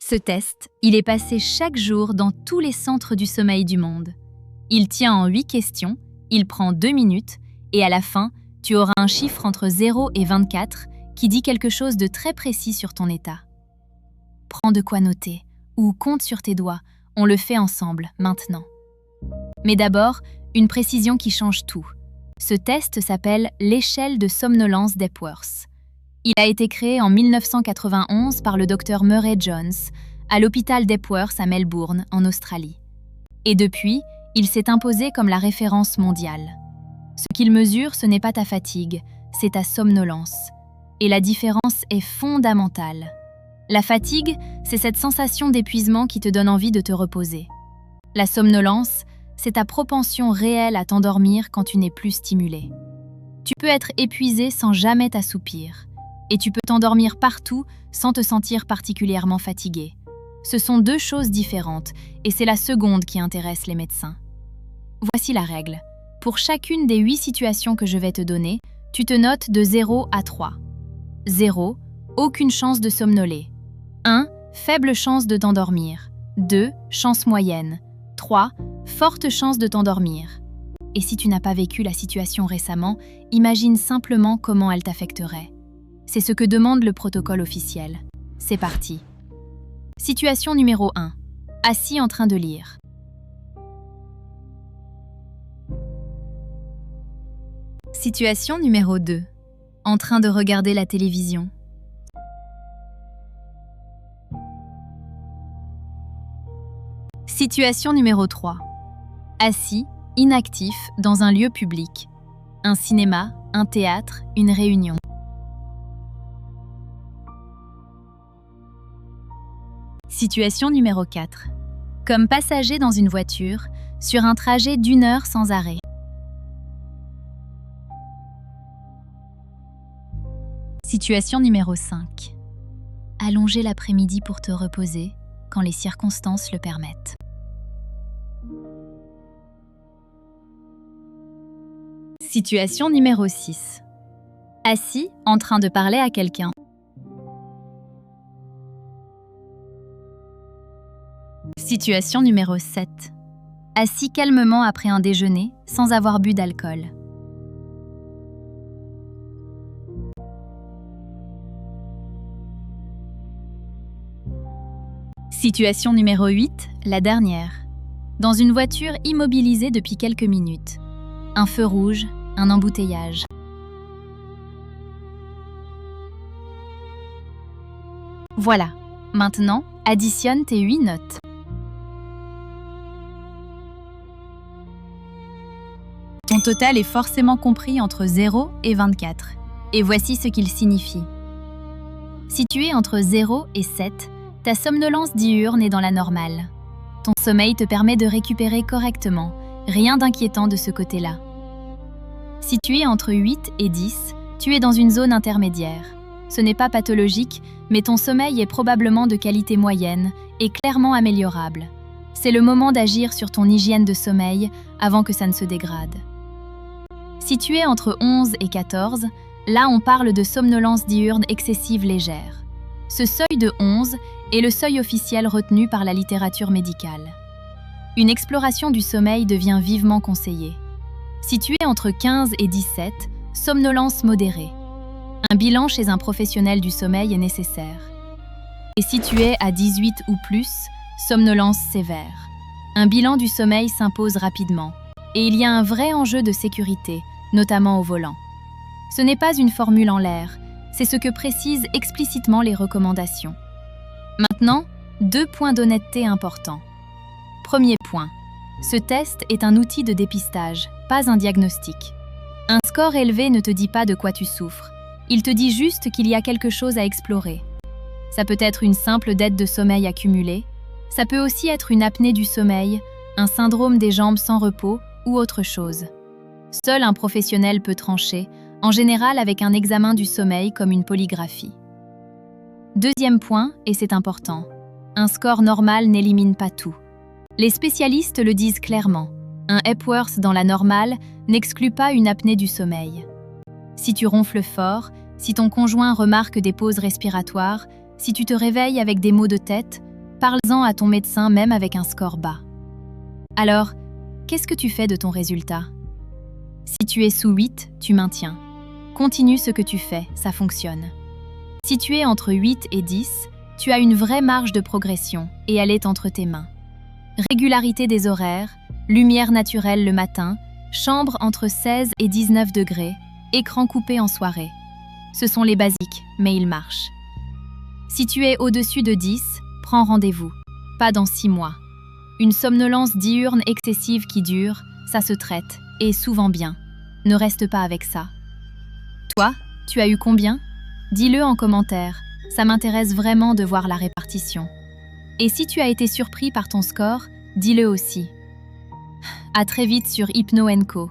Ce test, il est passé chaque jour dans tous les centres du sommeil du monde. Il tient en 8 questions, il prend 2 minutes, et à la fin, tu auras un chiffre entre 0 et 24 qui dit quelque chose de très précis sur ton état. Prends de quoi noter, ou compte sur tes doigts, on le fait ensemble, maintenant. Mais d'abord, une précision qui change tout. Ce test s'appelle l'échelle de somnolence d'Epworth. Il a été créé en 1991 par le docteur Murray Jones à l'hôpital d'Epworth à Melbourne, en Australie. Et depuis, il s'est imposé comme la référence mondiale. Ce qu'il mesure, ce n'est pas ta fatigue, c'est ta somnolence. Et la différence est fondamentale. La fatigue, c'est cette sensation d'épuisement qui te donne envie de te reposer. La somnolence, c'est ta propension réelle à t'endormir quand tu n'es plus stimulé. Tu peux être épuisé sans jamais t'assoupir. Et tu peux t'endormir partout sans te sentir particulièrement fatigué. Ce sont deux choses différentes, et c'est la seconde qui intéresse les médecins. Voici la règle. Pour chacune des 8 situations que je vais te donner, tu te notes de 0 à 3. 0. Aucune chance de somnoler. 1. Faible chance de t'endormir. 2. Chance moyenne. 3. Forte chance de t'endormir. Et si tu n'as pas vécu la situation récemment, imagine simplement comment elle t'affecterait. C'est ce que demande le protocole officiel. C'est parti. Situation numéro 1. Assis en train de lire. Situation numéro 2. En train de regarder la télévision. Situation numéro 3. Assis, inactif, dans un lieu public. Un cinéma, un théâtre, une réunion. Situation numéro 4. Comme passager dans une voiture, sur un trajet d'1 heure sans arrêt. Situation numéro 5. Allonger l'après-midi pour te reposer, quand les circonstances le permettent. Situation numéro 6. Assis, en train de parler à quelqu'un. Situation numéro 7. Assis calmement après un déjeuner, sans avoir bu d'alcool. Situation numéro 8, la dernière. Dans une voiture immobilisée depuis quelques minutes. Un feu rouge, un embouteillage. Voilà, maintenant, additionne tes 8 notes. Ton total est forcément compris entre 0 et 24. Et voici ce qu'il signifie. Situé entre 0 et 7, ta somnolence diurne est dans la normale. Ton sommeil te permet de récupérer correctement, rien d'inquiétant de ce côté-là. Situé entre 8 et 10, tu es dans une zone intermédiaire. Ce n'est pas pathologique, mais ton sommeil est probablement de qualité moyenne et clairement améliorable. C'est le moment d'agir sur ton hygiène de sommeil avant que ça ne se dégrade. Situé entre 11 et 14, là on parle de somnolence diurne excessive légère. Ce seuil de 11 est le seuil officiel retenu par la littérature médicale. Une exploration du sommeil devient vivement conseillée. Situé entre 15 et 17, somnolence modérée. Un bilan chez un professionnel du sommeil est nécessaire. Et situé à 18 ou plus, somnolence sévère. Un bilan du sommeil s'impose rapidement. Et il y a un vrai enjeu de sécurité, notamment au volant. Ce n'est pas une formule en l'air, c'est ce que précisent explicitement les recommandations. Maintenant, 2 points d'honnêteté importants. Premier point, ce test est un outil de dépistage, pas un diagnostic. Un score élevé ne te dit pas de quoi tu souffres, il te dit juste qu'il y a quelque chose à explorer. Ça peut être une simple dette de sommeil accumulée, ça peut aussi être une apnée du sommeil, un syndrome des jambes sans repos ou autre chose. Seul un professionnel peut trancher, en général avec un examen du sommeil comme une polygraphie. Deuxième point, et c'est important, un score normal n'élimine pas tout. Les spécialistes le disent clairement, un Epworth dans la normale n'exclut pas une apnée du sommeil. Si tu ronfles fort, si ton conjoint remarque des pauses respiratoires, si tu te réveilles avec des maux de tête, Parle-en à ton médecin même avec un score bas. Alors, qu'est-ce que tu fais de ton résultat? Si tu es sous 8, tu maintiens. Continue ce que tu fais, ça fonctionne. Si tu es entre 8 et 10, tu as une vraie marge de progression et elle est entre tes mains. Régularité des horaires, lumière naturelle le matin, chambre entre 16 et 19 degrés, écran coupé en soirée. Ce sont les basiques, mais ils marchent. Si tu es au-dessus de 10, prends rendez-vous. Pas dans 6 mois. Une somnolence diurne excessive qui dure, ça se traite, et souvent bien. Ne reste pas avec ça. Toi, tu as eu combien? Dis-le en commentaire, ça m'intéresse vraiment de voir la répartition. Et si tu as été surpris par ton score, dis-le aussi. À très vite sur Hypno & Co.